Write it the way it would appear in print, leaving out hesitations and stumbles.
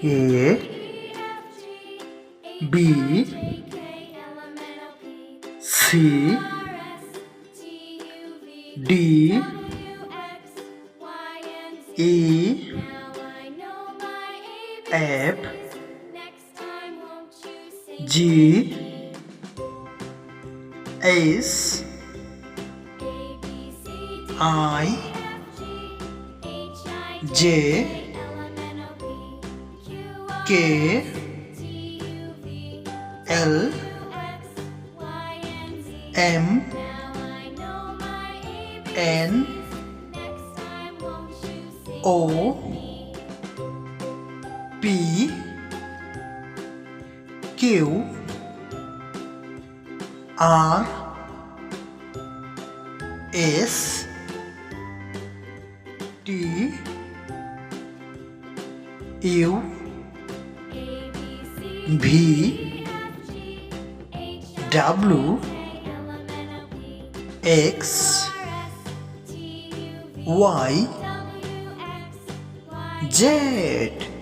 A B C D E F G H I J K L M N O P Q R S T U V W X Y Z.